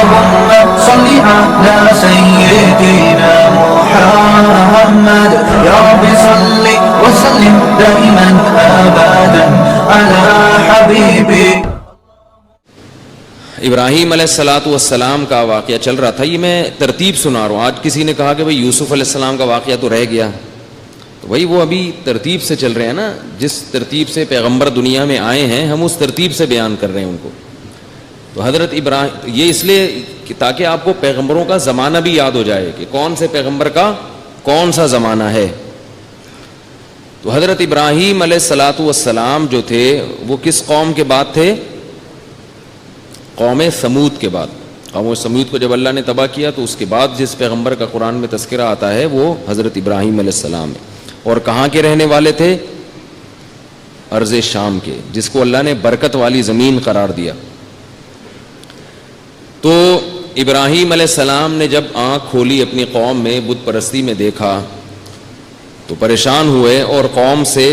اللهم صل على سيدنا محمد يا رب صل وسلم دائما ابدا على حبيبك. ابراہیم علیہ السلام کا واقعہ چل رہا تھا. یہ میں ترتیب سنا رہا ہوں. آج کسی نے کہا کہ بھئی یوسف علیہ السلام کا واقعہ تو رہ گیا. تو بھئی وہ ابھی ترتیب سے چل رہے ہیں نا. جس ترتیب سے پیغمبر دنیا میں آئے ہیں ہم اس ترتیب سے بیان کر رہے ہیں ان کو. تو حضرت ابراہیم, یہ اس لیے کہ تاکہ آپ کو پیغمبروں کا زمانہ بھی یاد ہو جائے کہ کون سے پیغمبر کا کون سا زمانہ ہے. تو حضرت ابراہیم علیہ السلام جو تھے وہ کس قوم کے بعد تھے؟ قوم سمود کے بعد. قوم سمود کو جب اللہ نے تباہ کیا تو اس کے بعد جس پیغمبر کا قرآن میں تذکرہ آتا ہے وہ حضرت ابراہیم علیہ السلام ہے. اور کہاں کے رہنے والے تھے؟ ارض شام کے, جس کو اللہ نے برکت والی زمین قرار دیا. تو ابراہیم علیہ السلام نے جب آنکھ کھولی اپنی قوم میں بت پرستی میں دیکھا تو پریشان ہوئے اور قوم سے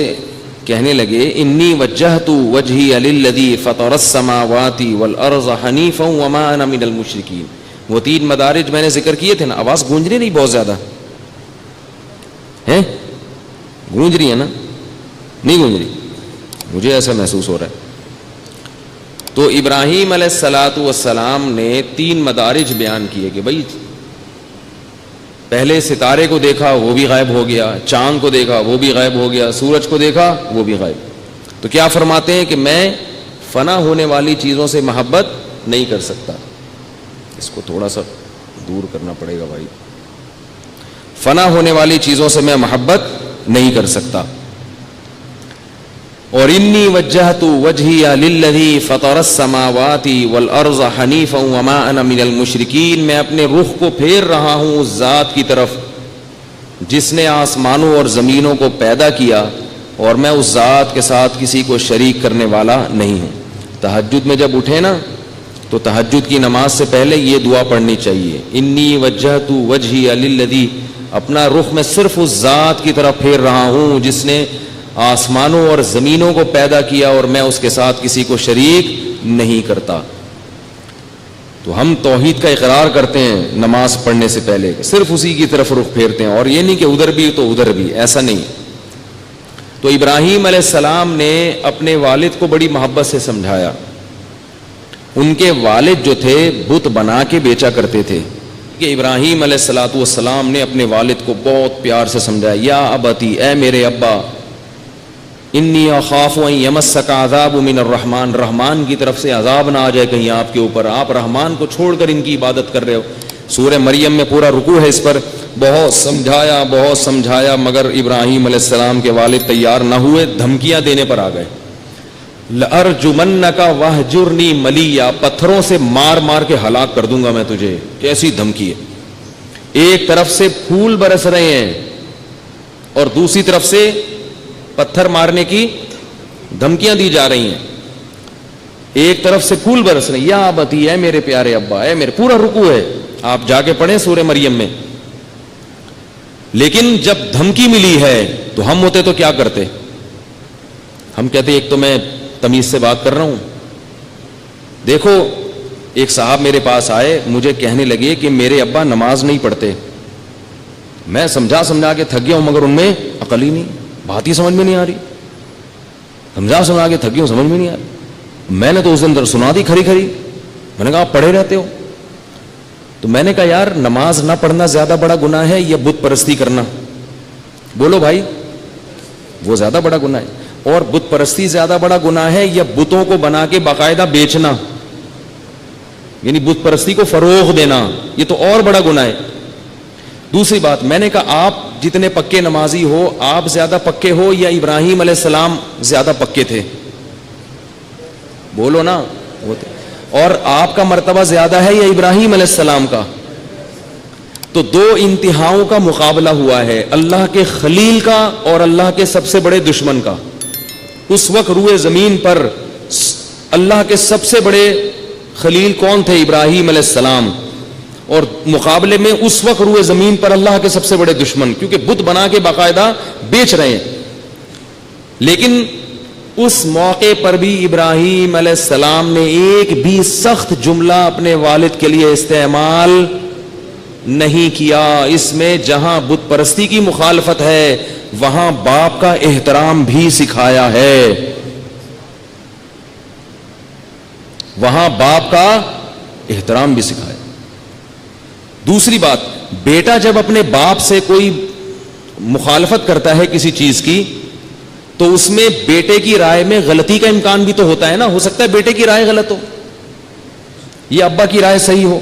کہنے لگے انی وجہت وجہی للذی فطر السماوات والارض حنیفا وما انا من المشرکین. وہ 3 مدارج میں نے ذکر کیے تھے نا. آواز گونج رہی نہیں بہت زیادہ ہے؟ گونج رہی ہے نا؟ نہیں گونج رہی؟ مجھے ایسا محسوس ہو رہا ہے. تو ابراہیم علیہ السلام نے 3 مدارج بیان کیے کہ بھائی پہلے ستارے کو دیکھا وہ بھی غائب ہو گیا, چاند کو دیکھا وہ بھی غائب ہو گیا, سورج کو دیکھا وہ بھی غائب. تو کیا فرماتے ہیں کہ میں فنا ہونے والی چیزوں سے محبت نہیں کر سکتا. اس کو تھوڑا سا دور کرنا پڑے گا بھائی. فنا ہونے والی چیزوں سے میں محبت نہیں کر سکتا. اور انی وجہت وجہی للذی فطر السماوات والارض حنیفا وما انا من المشرکین. میں اپنے رخ کو پھیر رہا ہوں اس ذات کی طرف جس نے آسمانوں اور زمینوں کو پیدا کیا اور میں اس ذات کے ساتھ کسی کو شریک کرنے والا نہیں ہوں. تہجد میں جب اٹھے نا تو تہجد کی نماز سے پہلے یہ دعا پڑھنی چاہیے, انی وجہت وجہی للذی. اپنا رخ میں صرف اس ذات کی طرف پھیر رہا ہوں جس نے آسمانوں اور زمینوں کو پیدا کیا اور میں اس کے ساتھ کسی کو شریک نہیں کرتا. تو ہم توحید کا اقرار کرتے ہیں نماز پڑھنے سے پہلے, صرف اسی کی طرف رخ پھیرتے ہیں, اور یہ نہیں کہ ادھر بھی تو ادھر بھی, ایسا نہیں. تو ابراہیم علیہ السلام نے اپنے والد کو بڑی محبت سے سمجھایا. ان کے والد جو تھے بت بنا کے بیچا کرتے تھے. کہ ابراہیم علیہ السلام نے اپنے والد کو بہت پیار سے سمجھایا, یا ابتی, اے میرے ابا, انی اخاف ان یمسک عذاب من الرحمن, رحمان کی طرف سے عذاب نہ آ جائے کہیں آپ کے اوپر, آپ رحمان کو چھوڑ کر ان کی عبادت کر رہے ہو. سورہ مریم میں پورا رکوع ہے اس پر. بہت سمجھایا مگر ابراہیم علیہ السلام کے والد تیار نہ ہوئے, دھمکیاں دینے پر آ گئے. لأرجمنک وہجرنی ملیا, پتھروں سے مار مار کے ہلاک کر دوں گا میں تجھے. کیسی دھمکی ہے. ایک طرف سے پھول برس رہے ہیں اور دوسری طرف سے پتھر مارنے کی دھمکیاں دی جا رہی ہیں. ایک طرف سے پھول برس رہے ہیں, یا ابتی, اے میرے پیارے ابا, اے میرے. پورا رکوع ہے, آپ جا کے پڑھیں سورہ مریم میں. لیکن جب دھمکی ملی ہے تو ہم ہوتے تو کیا کرتے؟ ہم کہتے ایک تو میں تمیز سے بات کر رہا ہوں. دیکھو ایک صاحب میرے پاس آئے, مجھے کہنے لگے کہ میرے ابا نماز نہیں پڑھتے. میں سمجھا کے تھک گیا ہوں مگر ان میں عقل ہی نہیں, بات ہی سمجھ میں نہیں آ رہی. سمجھا کے تھک گیا ہوں, سمجھ میں نہیں آ رہی. میں نے تو اس دن سنا دی کھری. میں نے کہا آپ پڑھے رہتے ہو. تو میں نے کہا یار نماز نہ پڑھنا زیادہ بڑا گناہ ہے یا بت پرستی کرنا؟ بولو بھائی, وہ زیادہ بڑا گناہ ہے. اور بت پرستی زیادہ بڑا گناہ ہے یا بتوں کو بنا کے باقاعدہ بیچنا, یعنی بت پرستی کو فروغ دینا, یہ تو اور بڑا گناہ ہے. دوسری بات, میں نے کہا آپ جتنے پکے نمازی ہو, آپ زیادہ پکے ہو یا ابراہیم علیہ السلام زیادہ پکے تھے؟ بولو نا. اور آپ کا مرتبہ زیادہ ہے یا ابراہیم علیہ السلام کا؟ تو 2 انتہاؤں کا مقابلہ ہوا ہے, اللہ کے خلیل کا اور اللہ کے سب سے بڑے دشمن کا. اس وقت روئے زمین پر اللہ کے سب سے بڑے خلیل کون تھے؟ ابراہیم علیہ السلام. اور مقابلے میں اس وقت روئے زمین پر اللہ کے سب سے بڑے دشمن, کیونکہ بت بنا کے باقاعدہ بیچ رہے ہیں. لیکن اس موقع پر بھی ابراہیم علیہ السلام نے ایک بھی سخت جملہ اپنے والد کے لیے استعمال نہیں کیا. اس میں جہاں بت پرستی کی مخالفت ہے وہاں باپ کا احترام بھی سکھایا ہے. وہاں باپ کا احترام بھی سکھایا. دوسری بات, بیٹا جب اپنے باپ سے کوئی مخالفت کرتا ہے کسی چیز کی تو اس میں بیٹے کی رائے میں غلطی کا امکان بھی تو ہوتا ہے نا. ہو سکتا ہے بیٹے کی رائے غلط ہو یا ابا کی رائے صحیح ہو,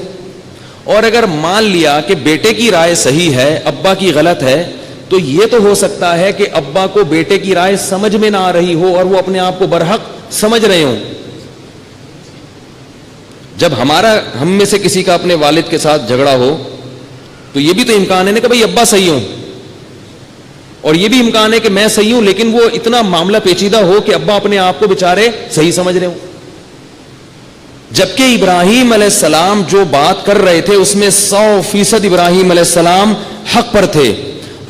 اور اگر مان لیا کہ بیٹے کی رائے صحیح ہے ابا کی غلط ہے تو یہ تو ہو سکتا ہے کہ ابا کو بیٹے کی رائے سمجھ میں نہ آ رہی ہو اور وہ اپنے آپ کو برحق سمجھ رہے ہوں. جب ہم میں سے کسی کا اپنے والد کے ساتھ جھگڑا ہو تو یہ بھی تو امکان ہے نا کہ بھائی ابا صحیح ہوں, اور یہ بھی امکان ہے کہ میں صحیح ہوں, لیکن وہ اتنا معاملہ پیچیدہ ہو کہ ابا اپنے آپ کو بےچارے صحیح سمجھ رہے ہوں. جبکہ ابراہیم علیہ السلام جو بات کر رہے تھے اس میں 100% ابراہیم علیہ السلام حق پر تھے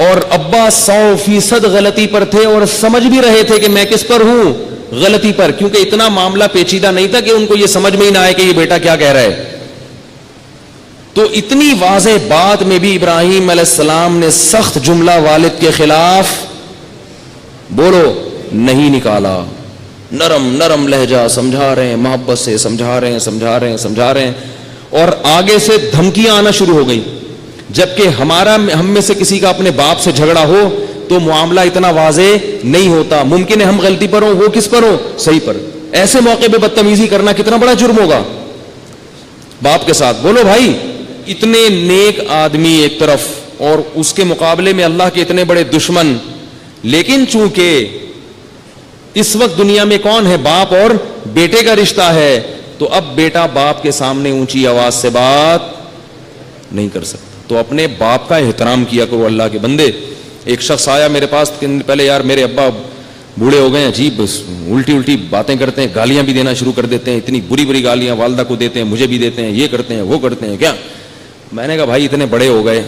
اور ابا 100% غلطی پر تھے, اور سمجھ بھی رہے تھے کہ میں کس پر ہوں, غلطی پر, کیونکہ اتنا معاملہ پیچیدہ نہیں تھا کہ ان کو یہ سمجھ میں ہی نہ آئے کہ یہ بیٹا کیا کہہ رہا ہے. تو اتنی واضح بات میں بھی ابراہیم علیہ السلام نے سخت جملہ والد کے خلاف بولو نہیں نکالا. نرم نرم لہجہ سمجھا رہے ہیں, محبت سے سمجھا رہے ہیں, اور آگے سے دھمکیاں آنا شروع ہو گئی. جبکہ ہم میں سے کسی کا اپنے باپ سے جھگڑا ہو تو معاملہ اتنا واضح نہیں ہوتا. ممکن ہے ہم غلطی پر ہوں, وہ کس پر ہو, صحیح پر. ایسے موقع پہ بدتمیزی کرنا کتنا بڑا جرم ہوگا باپ کے ساتھ. بولو بھائی, اتنے نیک آدمی ایک طرف اور اس کے مقابلے میں اللہ کے اتنے بڑے دشمن, لیکن چونکہ اس وقت دنیا میں کون ہے, باپ اور بیٹے کا رشتہ ہے, تو اب بیٹا باپ کے سامنے اونچی آواز سے بات نہیں کر سکتا. تو اپنے باپ کا احترام کیا کرو اللہ کے بندے. ایک شخص آیا میرے پاس پہلے, یار میرے ابا بوڑھے ہو گئے, عجیب الٹی باتیں کرتے ہیں, گالیاں بھی دینا شروع کر دیتے ہیں, اتنی بری گالیاں والدہ کو دیتے ہیں, مجھے بھی دیتے ہیں, یہ کرتے ہیں وہ کرتے ہیں. کیا میں نے کہا بھائی اتنے بڑے ہو گئے,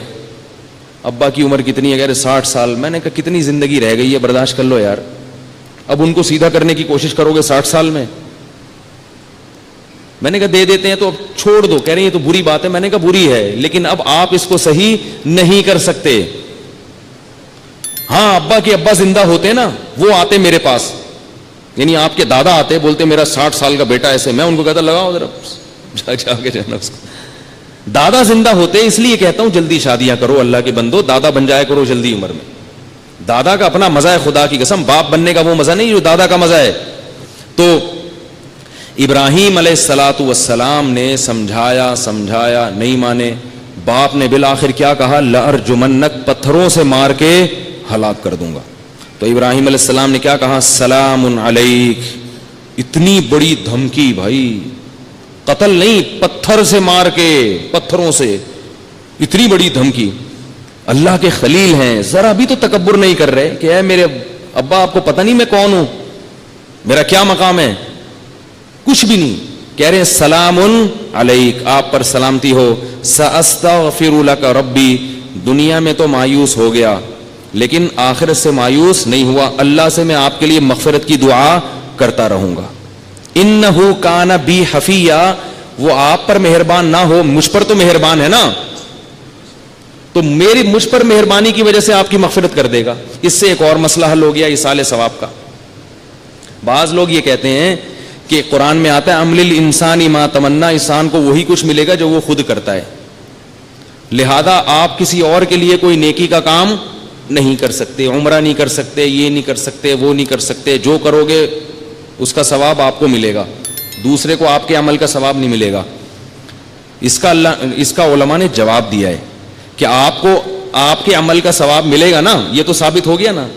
ابا کی عمر کتنی ہے, کہہ رہے 60 سال. میں نے کہا کتنی زندگی رہ گئی ہے, برداشت کر لو یار, اب ان کو سیدھا کرنے کی کوشش کرو گے 60 سال میں. میں نے کہا دے دیتے ہیں تو اب چھوڑ دو. کہہ رہے ہیں یہ تو بری بات ہے. میں نے کہا بری ہے, لیکن اب آپ اس کو صحیح نہیں کر سکتے. ہاں ابا کے ابا زندہ ہوتے نا, وہ آتے میرے پاس, یعنی آپ کے دادا آتے, بولتے میرا 60 سال کا بیٹا ایسے. میں ان کو کہتا لگاؤ ذرا جا کے جانا اس کو. دادا زندہ ہوتے, اس لیے کہتا ہوں جلدی شادیاں کرو اللہ کے بندو, دادا بن جایا کرو جلدی عمر میں. دادا کا اپنا مزہ ہے, خدا کی قسم, باپ بننے کا وہ مزہ نہیں جو دادا کا مزہ ہے. تو ابراہیم علیہ الصلاۃ والسلام نے سمجھایا نہیں مانے. باپ نے بالآخر کیا کہا, لأرجمنک, پتھروں سے مار کے ہلاک کر دوں گا. تو ابراہیم علیہ السلام نے کیا کہا, سلام علیک. اتنی بڑی دھمکی بھائی, قتل نہیں, پتھر سے مار کے, پتھروں سے, اتنی بڑی دھمکی. اللہ کے خلیل ہیں, ذرا بھی تو تکبر نہیں کر رہے کہ اے میرے ابا آپ کو پتہ نہیں میں کون ہوں, میرا کیا مقام ہے, کچھ بھی نہیں. کہہ رہے ہیں سلام علیک, آپ پر سلامتی ہو. ساستغفر لک ربی, دنیا میں تو مایوس ہو گیا لیکن آخرت سے مایوس نہیں ہوا, اللہ سے میں آپ کے لیے مغفرت کی دعا کرتا رہوں گا. انہ کان بی حفیہ, وہ آپ پر مہربان نہ ہو, مجھ پر تو مہربان ہے نا, تو مجھ پر مہربانی کی وجہ سے آپ کی مغفرت کر دے گا. اس سے ایک اور مسئلہ حل ہو گیا ایصال ثواب کا. بعض لوگ یہ کہتے ہیں کہ قرآن میں آتا ہے عمل الانسان ما تمنا, انسان کو وہی کچھ ملے گا جو وہ خود کرتا ہے, لہذا آپ کسی اور کے لیے کوئی نیکی کا کام نہیں کر سکتے, عمرہ نہیں کر سکتے, یہ نہیں کر سکتے, وہ نہیں کر سکتے. جو کرو گے اس کا ثواب آپ کو ملے گا, دوسرے کو آپ کے عمل کا ثواب نہیں ملے گا. اس کا علماء نے جواب دیا ہے کہ آپ کو آپ کے عمل کا ثواب ملے گا نا, یہ تو ثابت ہو گیا نا.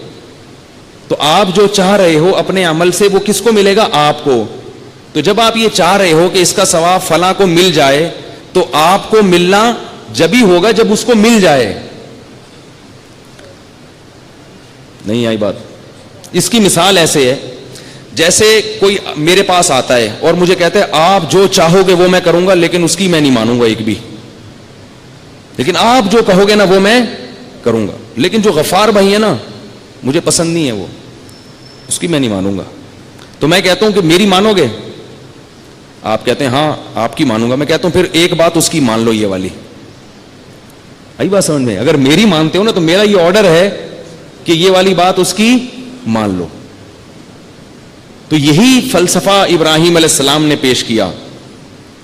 تو آپ جو چاہ رہے ہو اپنے عمل سے وہ کس کو ملے گا, آپ کو. تو جب آپ یہ چاہ رہے ہو کہ اس کا ثواب فلاں کو مل جائے تو آپ کو ملنا جب ہی ہوگا جب اس کو مل جائے. نہیں آئی بات. اس کی مثال ایسے ہے جیسے کوئی میرے پاس آتا ہے اور مجھے کہتا ہے آپ جو چاہو گے وہ میں کروں گا, لیکن اس کی میں نہیں مانوں گا ایک بھی, لیکن آپ جو کہو گے نا وہ میں کروں گا. لیکن جو غفار بھائی ہے نا مجھے پسند نہیں ہے وہ, اس کی میں نہیں مانوں گا. تو میں کہتا ہوں کہ میری مانو گے؟ آپ کہتے ہیں ہاں آپ کی مانوں گا. میں کہتا ہوں پھر ایک بات اس کی مان لو, یہ والی. آئی بات سمجھ میں؟ اگر میری مانتے ہو نا تو میرا یہ آرڈر ہے کہ یہ والی بات اس کی مان لو. تو یہی فلسفہ ابراہیم علیہ السلام نے پیش کیا.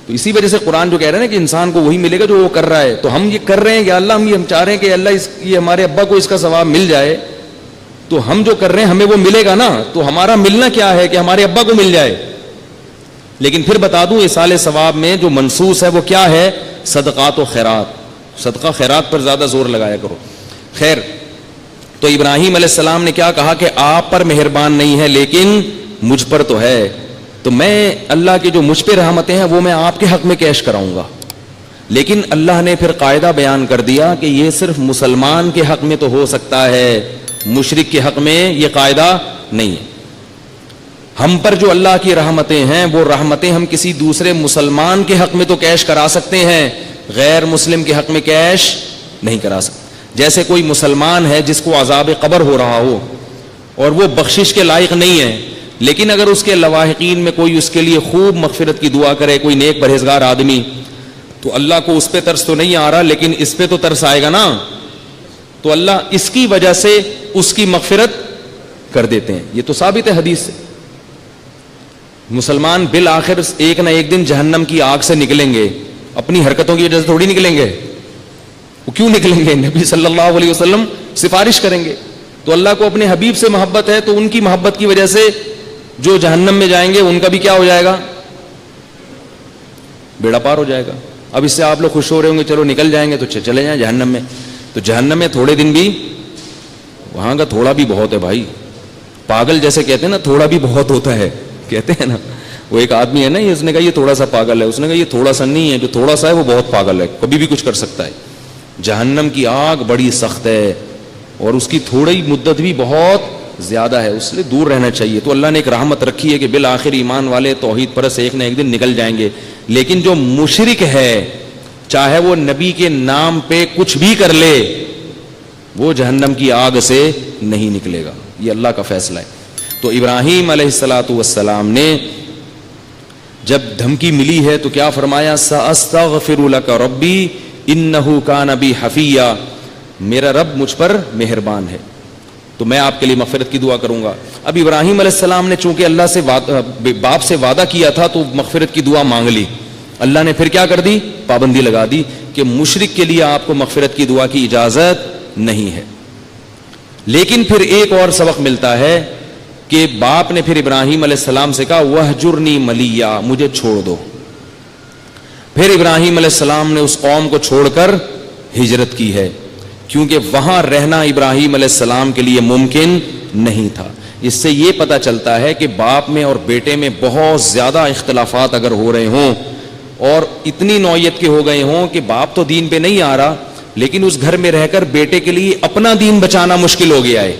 تو اسی وجہ سے قرآن جو کہہ رہے ہیں نا کہ انسان کو وہی ملے گا جو وہ کر رہا ہے. تو ہم یہ کر رہے ہیں کہ اللہ ہم چاہ رہے ہیں کہ اللہ یہ ہمارے ابا کو اس کا ثواب مل جائے, تو ہم جو کر رہے ہیں ہمیں وہ ملے گا نا. تو ہمارا ملنا کیا ہے کہ ہمارے ابا کو مل جائے. لیکن پھر بتا دوں ایصال ثواب میں جو منصوص ہے وہ کیا ہے؟ صدقات و خیرات. صدقہ خیرات پر زیادہ زور لگایا کرو. خیر, تو ابراہیم علیہ السلام نے کیا کہا کہ آپ پر مہربان نہیں ہے لیکن مجھ پر تو ہے. تو میں اللہ کی جو مجھ پہ رحمتیں ہیں وہ میں آپ کے حق میں کیش کراؤں گا. لیکن اللہ نے پھر قاعدہ بیان کر دیا کہ یہ صرف مسلمان کے حق میں تو ہو سکتا ہے, مشرک کے حق میں یہ قاعدہ نہیں ہے. ہم پر جو اللہ کی رحمتیں ہیں وہ رحمتیں ہم کسی دوسرے مسلمان کے حق میں تو کیش کرا سکتے ہیں, غیر مسلم کے حق میں کیش نہیں کرا سکتے. جیسے کوئی مسلمان ہے جس کو عذاب قبر ہو رہا ہو اور وہ بخشش کے لائق نہیں ہے, لیکن اگر اس کے لواحقین میں کوئی اس کے لیے خوب مغفرت کی دعا کرے, کوئی نیک پرہیزگار آدمی, تو اللہ کو اس پہ ترس تو نہیں آ رہا لیکن اس پہ تو ترس آئے گا نا. تو اللہ اس کی وجہ سے اس کی مغفرت کر دیتے ہیں. یہ تو ثابت ہے حدیث سے. مسلمان بالآخر ایک نہ ایک دن جہنم کی آگ سے نکلیں گے, اپنی حرکتوں کی وجہ سے تھوڑی نکلیں گے. وہ کیوں نکلیں گے؟ نبی صلی اللہ علیہ وسلم سفارش کریں گے. تو اللہ کو اپنے حبیب سے محبت ہے, تو ان کی محبت کی وجہ سے جو جہنم میں جائیں گے ان کا بھی کیا ہو جائے گا؟ بیڑا پار ہو جائے گا. اب اس سے آپ لوگ خوش ہو رہے ہوں گے چلو نکل جائیں گے تو چلے جائیں جہنم میں. تو جہنم میں تھوڑے دن بھی, وہاں کا تھوڑا بھی بہت ہے بھائی. پاگل جیسے کہتے ہیں نا, تھوڑا بھی بہت ہوتا ہے, کہتے ہیں نا. وہ ایک آدمی ہے نا, اس نے کہا یہ تھوڑا سا پاگل ہے, اس نے کہا یہ تھوڑا سا نہیں ہے, جو تھوڑا سا ہے وہ بہت پاگل ہے, کبھی بھی کچھ کر سکتا ہے. جہنم کی آگ بڑی سخت ہے اور اس کی تھوڑی مدت بھی بہت زیادہ ہے, اس لیے دور رہنا چاہیے. تو اللہ نے ایک رحمت رکھی ہے کہ بالآخر ایمان والے توحید پرست ایک نہ ایک دن نکل جائیں گے. لیکن جو مشرک ہے چاہے وہ نبی کے نام پہ کچھ بھی کر لے, وہ جہنم کی آگ سے نہیں نکلے گا. یہ اللہ کا فیصلہ ہے. تو ابراہیم علیہ الصلاۃ والسلام نے جب دھمکی ملی ہے تو کیا فرمایا؟ سأستغفر لک ربی انہ کان بی حفیہ, میرا رب مجھ پر مہربان ہے تو میں آپ کے لیے مغفرت کی دعا کروں گا. اب ابراہیم علیہ السلام نے چونکہ اللہ سے باپ سے وعدہ کیا تھا تو مغفرت کی دعا مانگ لی. اللہ نے پھر کیا کر دی؟ پابندی لگا دی کہ مشرک کے لیے آپ کو مغفرت کی دعا کی اجازت نہیں ہے. لیکن پھر ایک اور سبق ملتا ہے کہ باپ نے پھر ابراہیم علیہ السلام سے کہا وَهْجُرْنِي مَلِيًّا, مجھے چھوڑ دو. پھر ابراہیم علیہ السلام نے اس قوم کو چھوڑ کر ہجرت کی ہے, کیونکہ وہاں رہنا ابراہیم علیہ السلام کے لیے ممکن نہیں تھا. اس سے یہ پتہ چلتا ہے کہ باپ میں اور بیٹے میں بہت زیادہ اختلافات اگر ہو رہے ہوں اور اتنی نوعیت کے ہو گئے ہوں کہ باپ تو دین پہ نہیں آ رہا لیکن اس گھر میں رہ کر بیٹے کے لیے اپنا دین بچانا مشکل ہو گیا ہے,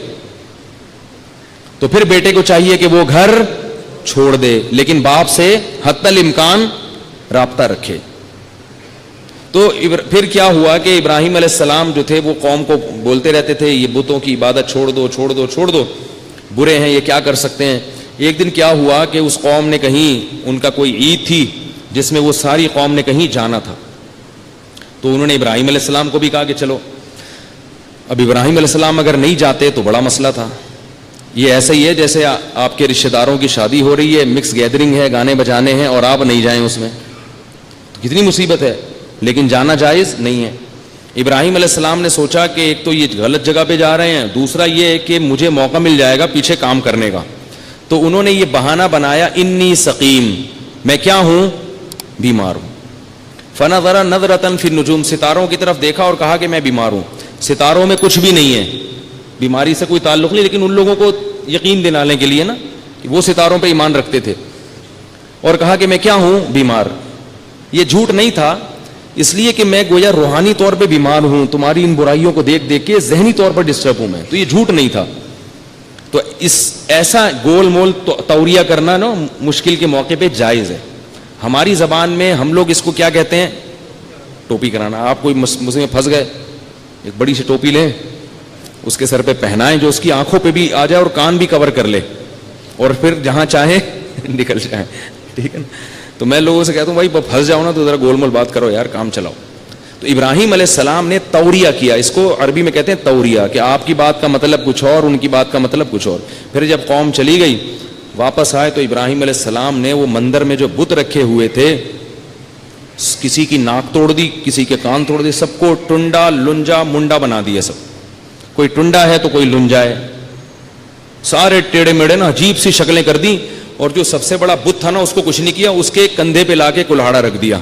تو پھر بیٹے کو چاہیے کہ وہ گھر چھوڑ دے لیکن باپ سے حتی الامکان رابطہ رکھے. تو پھر کیا ہوا کہ ابراہیم علیہ السلام جو تھے وہ قوم کو بولتے رہتے تھے یہ بتوں کی عبادت چھوڑ دو چھوڑ دو چھوڑ دو, برے ہیں یہ کیا کر سکتے ہیں. ایک دن کیا ہوا کہ اس قوم نے کہیں, ان کا کوئی عید تھی جس میں وہ ساری قوم نے کہیں جانا تھا, تو انہوں نے ابراہیم علیہ السلام کو بھی کہا کہ چلو. اب ابراہیم علیہ السلام اگر نہیں جاتے تو بڑا مسئلہ تھا. یہ ایسا ہی ہے جیسے آپ کے رشتہ داروں کی شادی ہو رہی ہے, مکس گیدرنگ ہے, گانے بجانے ہیں اور آپ نہیں جائیں اس میں, تو کتنی مصیبت ہے. لیکن جانا جائز نہیں ہے. ابراہیم علیہ السلام نے سوچا کہ ایک تو یہ غلط جگہ پہ جا رہے ہیں, دوسرا یہ ہے کہ مجھے موقع مل جائے گا پیچھے کام کرنے کا. تو انہوں نے یہ بہانہ بنایا انی سقیم, میں کیا ہوں؟ بیمار ہوں. فنظر نظرۃ فی النجوم, ستاروں کی طرف دیکھا اور کہا کہ میں بیمار ہوں. ستاروں میں کچھ بھی نہیں ہے, بیماری سے کوئی تعلق نہیں, لیکن ان لوگوں کو یقین دلانے کے لیے نا کہ وہ ستاروں پہ ایمان رکھتے تھے, اور کہا کہ میں کیا ہوں؟ بیمار. یہ جھوٹ نہیں تھا, اس لیے کہ میں گویا روحانی طور پہ بیمار ہوں, تمہاری ان برائیوں کو دیکھ دیکھ کے ذہنی طور پر ڈسٹرب ہوں میں, تو یہ جھوٹ نہیں تھا. تو اس ایسا گول مول توریہ کرنا نا مشکل کے موقع پہ جائز ہے. ہماری زبان میں ہم لوگ اس کو کیا کہتے ہیں؟ ٹوپی کرانا. آپ کوئی مسئلے میں پھنس گئے, ایک بڑی سی ٹوپی لیں, اس کے سر پہ پہنائیں جو اس کی آنکھوں پہ بھی آ جائے اور کان بھی کور کر لے, اور پھر جہاں چاہیں نکل جائیں, ٹھیک ہے نا. تو میں لوگوں سے کہتا ہوں بھائی پھنس جاؤ نا تو ذرا گول مول بات کرو یار, کام چلاؤ. تو ابراہیم علیہ السلام نے توریہ کیا, اس کو عربی میں کہتے ہیں توریہ, کہ آپ کی بات کا مطلب کچھ اور, ان کی بات کا مطلب کچھ اور. پھر جب قوم چلی گئی واپس آئے تو ابراہیم علیہ السلام نے وہ مندر میں جو بت رکھے ہوئے تھے, کسی کی ناک توڑ دی, کسی کے کان توڑ دی, سب کو ٹنڈا لنجا منڈا بنا دیا. سب کوئی ٹنڈا ہے تو کوئی لنجا ہے, سارے ٹیڑے میڑے نا عجیب سی شکلیں کر دی. اور جو سب سے بڑا بت تھا نا اس کو کچھ نہیں کیا, اس کے کندھے پہ لا کے کلہاڑا رکھ دیا,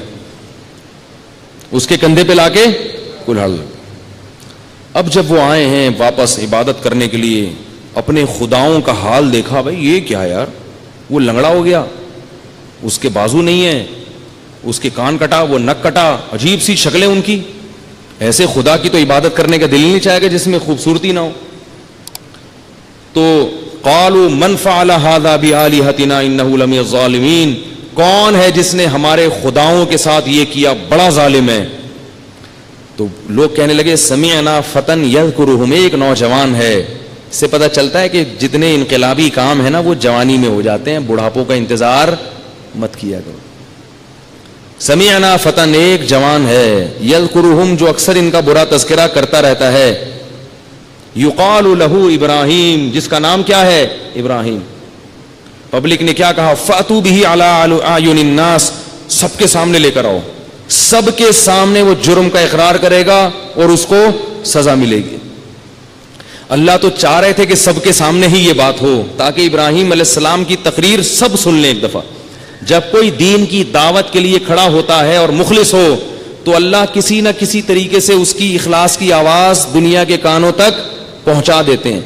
اس کے کندھے پہ لا کے کلہاڑا. اب جب وہ آئے ہیں واپس عبادت کرنے کے لیے, اپنے خداؤں کا حال دیکھا, بھائی یہ کیا یار, وہ لنگڑا ہو گیا, اس کے بازو نہیں ہے, اس کے کان کٹا, وہ نک کٹا, عجیب سی شکلیں ان کی. ایسے خدا کی تو عبادت کرنے کا دل نہیں چاہے گا جس میں خوبصورتی نہ ہو. تو قالوا من فعل هذا بآلهتنا انه لمن الظالمین, کون ہے جس نے ہمارے خداؤں کے ساتھ یہ کیا, بڑا ظالم ہے. تو لوگ کہنے لگے سمعنا فتن یذکرہم, ایک نوجوان ہے. اس سے پتہ چلتا ہے کہ جتنے انقلابی کام ہیں نا وہ جوانی میں ہو جاتے ہیں, بڑھاپوں کا انتظار مت کیا کرو. سمعنا فتن, ایک جوان ہے, یذکرہم, جو اکثر ان کا برا تذکرہ کرتا رہتا ہے. یقال لہ ابراہیم, جس کا نام کیا ہے, ابراہیم. پبلک نے کیا کہا, فاتوا بہ علی اعین الناس, سب کے سامنے لے کر آؤ, سب کے سامنے وہ جرم کا اقرار کرے گا اور اس کو سزا ملے گی. اللہ تو چاہ رہے تھے کہ سب کے سامنے ہی یہ بات ہو, تاکہ ابراہیم علیہ السلام کی تقریر سب سن لیں ایک دفعہ. جب کوئی دین کی دعوت کے لیے کھڑا ہوتا ہے اور مخلص ہو تو اللہ کسی نہ کسی طریقے سے اس کی اخلاص کی آواز دنیا کے کانوں تک پہنچا دیتے ہیں.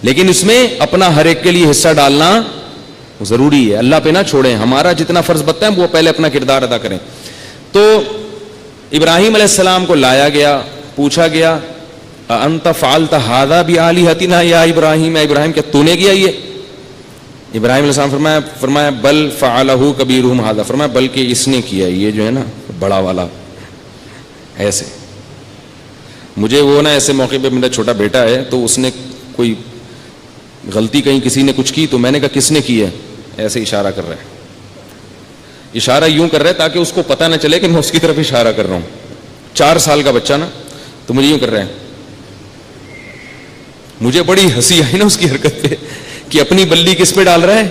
لیکن اس میں اپنا ہر ایک کے لیے حصہ ڈالنا ضروری ہے, اللہ پہ نہ چھوڑیں, ہمارا جتنا فرض بنتا ہے وہ پہلے اپنا کردار ادا کریں. تو ابراہیم علیہ السلام کو لایا گیا, پوچھا گیا انت فعلت هذا بآلهتنا یا ابراہیم, یا ابراہیم کیا تو نے کیا یہ؟ ابراہیم علیہ السلام فرمایا بل فعلہ کبیرہم ھذا, فرمایا بلکہ اس نے کیا, یہ جو ہے نا بڑا والا. ایسے مجھے وہ نا ایسے موقع پہ, میرا چھوٹا بیٹا ہے تو اس نے کوئی غلطی کہیں کسی نے کچھ کی تو میں نے کہا کس نے کی ہے, ایسے اشارہ کر رہا ہے, اشارہ یوں کر رہا ہے تاکہ اس کو پتہ نہ چلے کہ میں اس کی طرف اشارہ کر رہا ہوں. 4 سال کا بچہ نا, تو مجھے یوں کر رہا ہے. مجھے بڑی ہنسی آئی نا اس کی حرکت پہ کہ اپنی بلی کس پہ ڈال رہا ہے,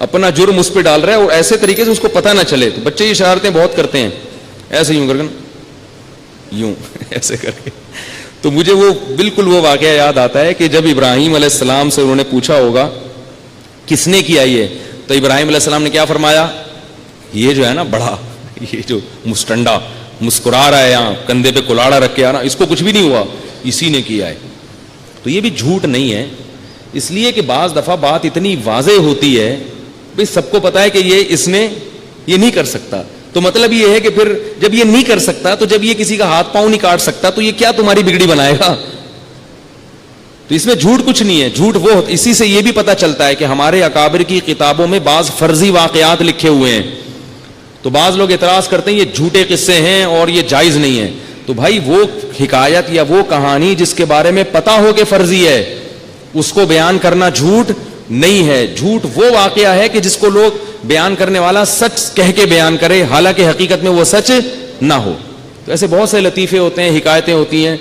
اپنا جرم اس پہ ڈال رہا ہے, اور ایسے طریقے سے اس کو پتہ نہ چلے. تو بچے یہ اشارتیں بہت کرتے ہیں, ایسے یوں کر کے, یوں ایسے کر کے. تو مجھے وہ بالکل وہ واقعہ یاد آتا ہے کہ جب ابراہیم علیہ السلام سے انہوں نے پوچھا ہوگا کس نے کیا یہ, تو ابراہیم علیہ السلام نے کیا فرمایا, یہ جو ہے نا بڑا, یہ جو مسٹنڈا مسکرا رہا ہے یہاں کندھے پہ کلاڑا رکھ کے آ رہا, اس کو کچھ بھی نہیں ہوا, اسی نے کیا ہے. تو یہ بھی جھوٹ نہیں ہے, اس لیے کہ بعض دفعہ بات اتنی واضح ہوتی ہے, بھئی سب کو پتا ہے کہ یہ اس نے یہ نہیں کر سکتا. تو مطلب یہ ہے کہ پھر جب یہ نہیں کر سکتا, تو جب یہ کسی کا ہاتھ پاؤں نہیں کاٹ سکتا, تو یہ کیا تمہاری بگڑی بنائے گا؟ تو اس میں جھوٹ کچھ نہیں ہے. جھوٹ وہ, اسی سے یہ بھی پتہ چلتا ہے کہ ہمارے اکابر کی کتابوں میں بعض فرضی واقعات لکھے ہوئے ہیں. تو بعض لوگ اعتراض کرتے ہیں یہ جھوٹے قصے ہیں اور یہ جائز نہیں ہے. تو بھائی وہ حکایت یا وہ کہانی جس کے بارے میں پتہ ہو کہ فرضی ہے, اس کو بیان کرنا جھوٹ نہیں ہے. جھوٹ وہ واقعہ ہے کہ جس کو لوگ بیان کرنے والا سچ کہہ کے بیان کرے, حالانکہ حقیقت میں وہ سچ نہ ہو. تو ایسے بہت سے لطیفے ہوتے ہیں, حکایتیں ہوتی ہیں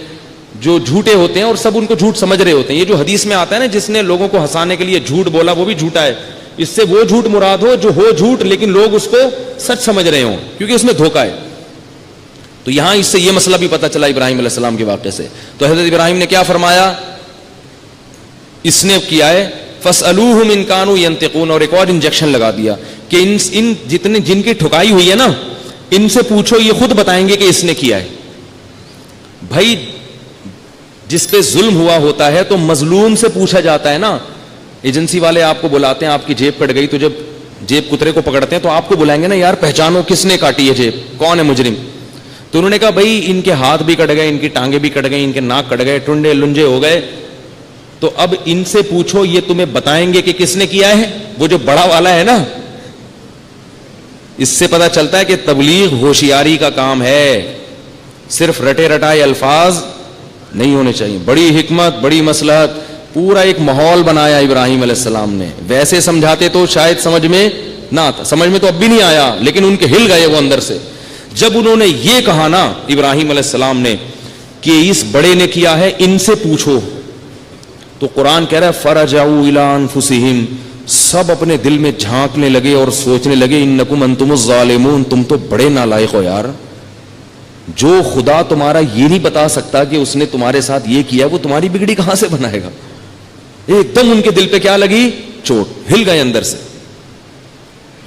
جو جھوٹے ہوتے ہیں اور سب ان کو جھوٹ سمجھ رہے ہوتے ہیں. یہ جو حدیث میں آتا ہے نا, جس نے لوگوں کو ہنسانے کے لیے جھوٹ بولا وہ بھی جھوٹا ہے. اس سے وہ جھوٹ مراد ہو جو ہو جھوٹ لیکن لوگ اس کو سچ سمجھ رہے ہوں, کیونکہ اس میں دھوکہ ہے. تو یہاں اس سے یہ مسئلہ بھی پتہ چلا ابراہیم علیہ السلام کے واقعے سے. تو حضرت ابراہیم نے کیا فرمایا, اس نے کیا ہے فَاسْأَلُوهُمْ إِنْ كَانُوا يَنْطِقُونَ, اور ایک اور انجیکشن لگا دیا کہ ان جتنے جن کی ٹھکائی ہوئی ہے نا, ان سے پوچھو, یہ خود بتائیں گے کہ اس نے کیا ہے. بھائی جس پہ ظلم ہوا ہوتا ہے تو مظلوم سے پوچھا جاتا ہے نا. ایجنسی والے آپ کو بلاتے ہیں, آپ کی جیب کٹ گئی, تو جب جیب کترے کو پکڑتے ہیں تو آپ کو بلائیں گے نا, یار پہچانو کس نے کاٹی ہے جیب, کون ہے مجرم. تو انہوں نے کہا بھائی ان کے ہاتھ بھی کٹ گئے, ان کی ٹانگیں بھی کٹ گئی, ان کے ناک کٹ گئے, ٹنڈے لنجے ہو گئے. تو اب ان سے پوچھو, یہ تمہیں بتائیں گے کہ کس نے کیا ہے. وہ جو بڑا والا ہے نا, اس سے پتہ چلتا ہے کہ تبلیغ ہوشیاری کا کام ہے, صرف رٹے رٹائے الفاظ نہیں ہونے چاہیے. بڑی حکمت, بڑی مصلحت, پورا ایک ماحول بنایا ابراہیم علیہ السلام نے. ویسے سمجھاتے تو شاید سمجھ میں نہ آتا, سمجھ میں تو اب بھی نہیں آیا, لیکن ان کے ہل گئے وہ اندر سے. جب انہوں نے یہ کہا نا ابراہیم علیہ السلام نے کہ اس بڑے نے کیا ہے, ان سے پوچھو, تو قرآن کہہ رہا ہے فرجعوا الی انفسہم, سب اپنے دل میں جھانکنے لگے اور سوچنے لگے انکم انتم الظالمون, تم تو بڑے نالائق ہو یار. جو خدا تمہارا یہ نہیں بتا سکتا کہ اس نے تمہارے ساتھ یہ کیا, وہ تمہاری بگڑی کہاں سے بنائے گا. ایک دم ان کے دل پہ کیا لگی, چوٹ, ہل گئے اندر سے.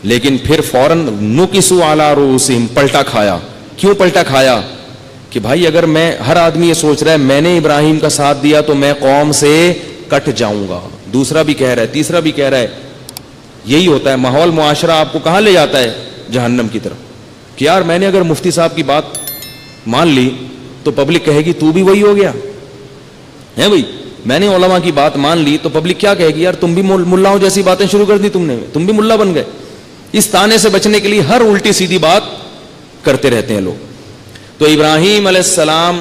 لیکن پھر فوراً نکسوا علی رؤوسہم, پلٹا کھایا. کیوں پلٹا کھایا؟ کہ بھائی اگر میں, ہر آدمی یہ سوچ رہا ہے میں نے ابراہیم کا ساتھ دیا تو میں قوم سے کٹ جاؤں گا. دوسرا بھی کہہ رہا ہے, تیسرا بھی کہہ رہا ہے. یہی ہوتا ہے ماحول, معاشرہ آپ کو کہاں لے جاتا ہے, جہنم کی طرف. کہ یار میں نے اگر مفتی صاحب کی بات مان لی تو پبلک کہے گی تو بھی وہی ہو گیا ہے بھائی. میں نے علماء کی بات مان لی تو پبلک کیا کہے گی, یار تم بھی ملاؤں جیسی باتیں شروع کر دی تم نے, تم بھی ملا بن گئے. اس طانے سے بچنے کے لیے ہر الٹی سیدھی بات کرتے رہتے ہیں لوگ. تو ابراہیم علیہ السلام,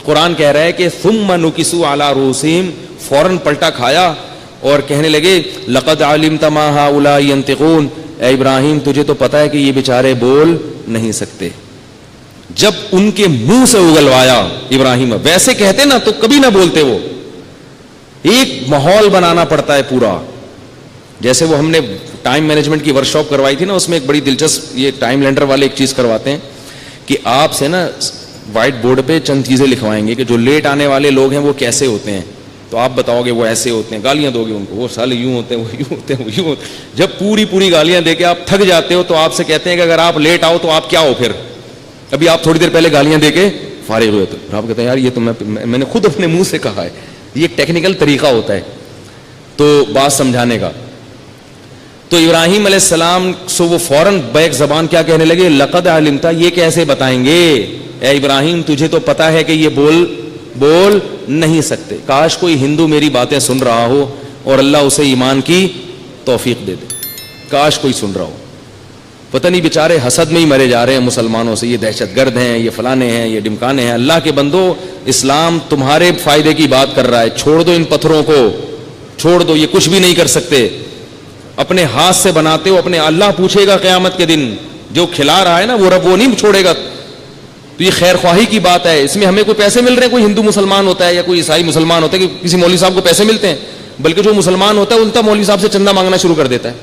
قرآن کہہ رہا ہے کہ ثم نکسوا علی رؤوسہم, فوراً پلٹا کھایا اور کہنے لگے لقد علمت ما ہؤلاء ینطقون, اے ابراہیم تجھے تو پتا ہے کہ یہ بیچارے بول نہیں سکتے. جب ان کے منہ سے اگلوایا ابراہیم, ویسے کہتے نا تو کبھی نہ بولتے. وہ ایک ماحول بنانا پڑتا ہے پورا. جیسے وہ ہم نے ٹائم مینجمنٹ کی ورکشاپ کروائی تھی نا, اس میں ایک بڑی دلچسپ یہ ٹائم لینڈر والے ایک چیز کرواتے ہیں کہ آپ سے نا وائٹ بورڈ پہ چند چیزیں لکھوائیں گے کہ جو لیٹ آنے والے لوگ ہیں وہ کیسے ہوتے ہیں. تو آپ بتاؤ گے وہ ایسے ہوتے ہیں, گالیاں دو گے ان کو, وہ سالے یوں ہوتے ہیں, وہ یوں ہوتے ہیں, وہ یوں ہوتے ہیں. جب پوری گالیاں دے کے آپ تھک جاتے ہو تو آپ سے کہتے ہیں کہ اگر آپ لیٹ آؤ تو آپ کیا ہو پھر. ابھی آپ تھوڑی دیر پہلے گالیاں دے کے فارغ ہوئے تو آپ کہتے ہیں یار یہ تو میں نے خود اپنے منہ سے کہا ہے. یہ ایک ٹیکنیکل طریقہ ہوتا ہے تو بات سمجھانے کا. تو ابراہیم علیہ السلام سو وہ فوراً بیک زبان کیا کہنے لگے, لقد علمتا, یہ کیسے بتائیں گے, اے ابراہیم تجھے تو پتا ہے کہ یہ بول نہیں سکتے. کاش کوئی ہندو میری باتیں سن رہا ہو اور اللہ اسے ایمان کی توفیق دے دے. کاش کوئی سن رہا ہو. پتہ نہیں بیچارے حسد میں ہی مرے جا رہے ہیں مسلمانوں سے, یہ دہشت گرد ہیں, یہ فلانے ہیں, یہ ڈمکانے ہیں. اللہ کے بندو, اسلام تمہارے فائدے کی بات کر رہا ہے. چھوڑ دو ان پتھروں کو, چھوڑ دو, یہ کچھ بھی نہیں کر سکتے. اپنے ہاتھ سے بناتے ہو, اپنے اللہ پوچھے گا قیامت کے دن, جو کھلا رہا ہے نا وہ رب وہ نہیں چھوڑے گا. تو یہ خیر خواہی کی بات ہے. اس میں ہمیں کوئی پیسے مل رہے ہیں, کوئی ہندو مسلمان ہوتا ہے یا کوئی عیسائی مسلمان ہوتا ہے کہ کسی مولوی صاحب کو پیسے ملتے ہیں, بلکہ جو مسلمان ہوتا ہے الٹا مولوی صاحب سے چندہ مانگنا شروع کر دیتا ہے.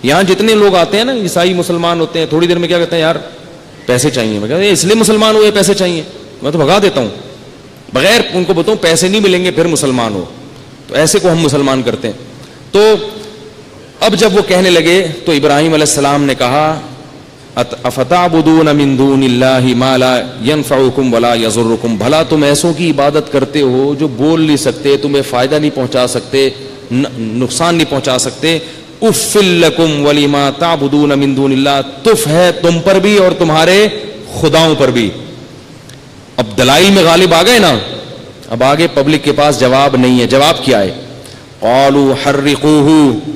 یہاں جتنے لوگ آتے ہیں نا عیسائی مسلمان ہوتے ہیں, تھوڑی دیر میں کیا کہتے ہیں, یار پیسے چاہیے. میں کہتا ہوں اس لیے مسلمان ہوئے پیسے چاہیے, میں تو بھگا دیتا ہوں بغیر ان کو بتاؤں پیسے نہیں ملیں گے پھر مسلمان ہو. تو ایسے کو ہم مسلمان کرتے ہیں. تو اب جب وہ کہنے لگے تو ابراہیم علیہ السلام نے کہا افتعبدون من دون اللہ ما لا ينفعکم ولا یضرکم, بھلا تم ایسوں کی عبادت کرتے ہو جو بول نہیں سکتے, تمہیں فائدہ نہیں پہنچا سکتے, نقصان نہیں پہنچا سکتے. اف لکم ولما تعبدون من دون اللہ, تف ہے تم پر بھی اور تمہارے خداؤں پر بھی. اب دلائل میں غالب آ گئے نا, اب آگے پبلک کے پاس جواب نہیں ہے. جواب کیا ہے؟ قالوا حرقوه,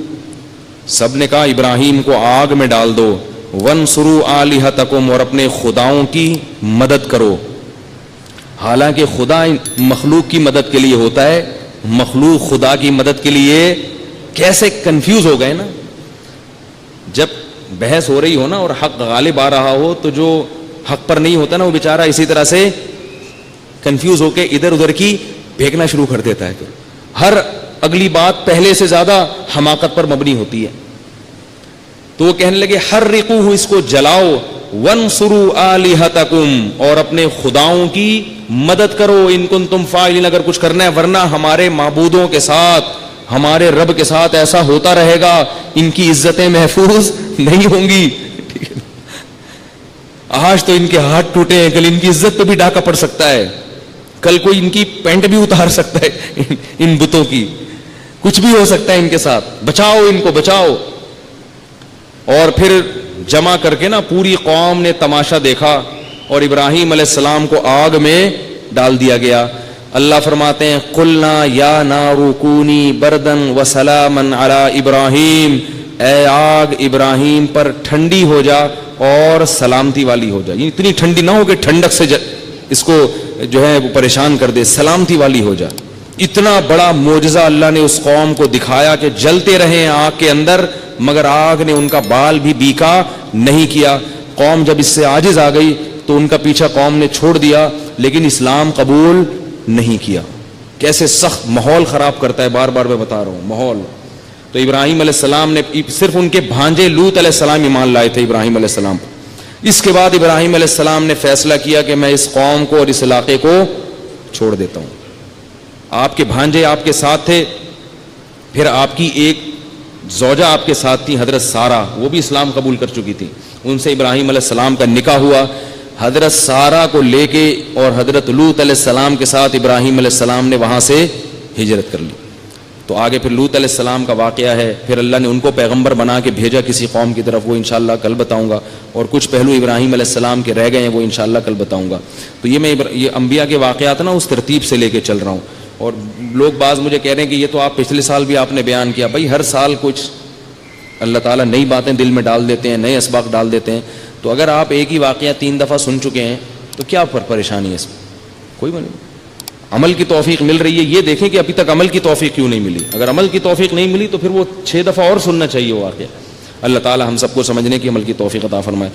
سب نے کہا ابراہیم کو آگ میں ڈال دو. وانصروا آلہتکم, اور اپنے خداؤں کی مدد کرو. حالانکہ خدا مخلوق کی مدد کے لیے ہوتا ہے, مخلوق خدا کی مدد کے لیے کیسے کنفیوز ہو گئے نا. جب بحث ہو رہی ہو نا اور حق غالب آ رہا ہو تو جو حق پر نہیں ہوتا نا وہ بیچارہ اسی طرح سے کنفیوز ہو کے ادھر ادھر کی پھینکنا شروع کر دیتا ہے. ہر اگلی بات پہلے سے زیادہ حماقت پر مبنی ہوتی ہے. تو وہ کہنے لگے حرقوہ, اس کو جلاؤ. وانصروا آلہتکم, اور اپنے خداؤں کی مدد کرو. ان کنتم فاعلین, اگر کچھ کرنا ہے, ورنہ ہمارے معبودوں کے ساتھ, ہمارے رب کے ساتھ ایسا ہوتا رہے گا, ان کی عزتیں محفوظ نہیں ہوں گی. آج تو ان کے ہاتھ ٹوٹے ہیں, کل ان کی عزت پہ بھی ڈاکہ پڑ سکتا ہے, کل کوئی ان کی پینٹ بھی اتار سکتا ہے ان بتوں کی, کچھ بھی ہو سکتا ہے ان کے ساتھ. بچاؤ ان کو, بچاؤ. اور پھر جمع کر کے نا پوری قوم نے تماشا دیکھا اور ابراہیم علیہ السلام کو آگ میں ڈال دیا گیا. اللہ فرماتے ہیں قلنا یا نار کونی بردن وسلاما علی ابراہیم, اے آگ ابراہیم پر ٹھنڈی ہو جا اور سلامتی والی ہو جا. اتنی ٹھنڈی نہ ہو کہ ٹھنڈک سے اس کو جو ہے وہ پریشان کر دے, سلامتی والی ہو جا. اتنا بڑا معجزہ اللہ نے اس قوم کو دکھایا کہ جلتے رہے آگ کے اندر مگر آگ نے ان کا بال بھی بیکا نہیں کیا. قوم جب اس سے عاجز آ گئی تو ان کا پیچھا قوم نے چھوڑ دیا لیکن اسلام قبول نہیں کیا. کیسے سخت ماحول خراب کرتا ہے, بار بار میں بتا رہا ہوں ماحول. تو ابراہیم علیہ السلام نے صرف ان کے بھانجے لوط علیہ السلام ایمان لائے تھے ابراہیم علیہ السلام. اس کے بعد ابراہیم علیہ السلام نے فیصلہ کیا کہ میں اس قوم کو اور اس علاقے کو چھوڑ دیتا ہوں. آپ کے بھانجے آپ کے ساتھ تھے, پھر آپ کی ایک زوجہ آپ کے ساتھ تھی حضرت سارہ, وہ بھی اسلام قبول کر چکی تھی. ان سے ابراہیم علیہ السلام کا نکاح ہوا. حضرت سارہ کو لے کے اور حضرت لوط علیہ السلام کے ساتھ ابراہیم علیہ السلام نے وہاں سے ہجرت کر لی. تو آگے پھر لوط علیہ السلام کا واقعہ ہے. پھر اللہ نے ان کو پیغمبر بنا کے بھیجا کسی قوم کی طرف, وہ انشاءاللہ کل بتاؤں گا. اور کچھ پہلو ابراہیم علیہ السلام کے رہ گئے ہیں, وہ انشاءاللہ کل بتاؤں گا. تو یہ انبیاء کے واقعات نا اس ترتیب سے لے کے چل رہا ہوں. اور لوگ بعض مجھے کہہ رہے ہیں کہ یہ تو آپ پچھلے سال بھی آپ نے بیان کیا. بھائی ہر سال کچھ اللہ تعالیٰ نئی باتیں دل میں ڈال دیتے ہیں, نئے اسباق ڈال دیتے ہیں. تو اگر آپ ایک ہی واقعہ 3 دفعہ سن چکے ہیں تو کیا پریشانی ہے اس میں؟ کوئی نہیں. عمل کی توفیق مل رہی ہے, یہ دیکھیں کہ ابھی تک عمل کی توفیق کیوں نہیں ملی. اگر عمل کی توفیق نہیں ملی تو پھر وہ 6 دفعہ اور سننا چاہیے وہ واقعہ. اللہ تعالیٰ ہم سب کو سمجھنے کی عمل کی توفیق عطا فرمائے.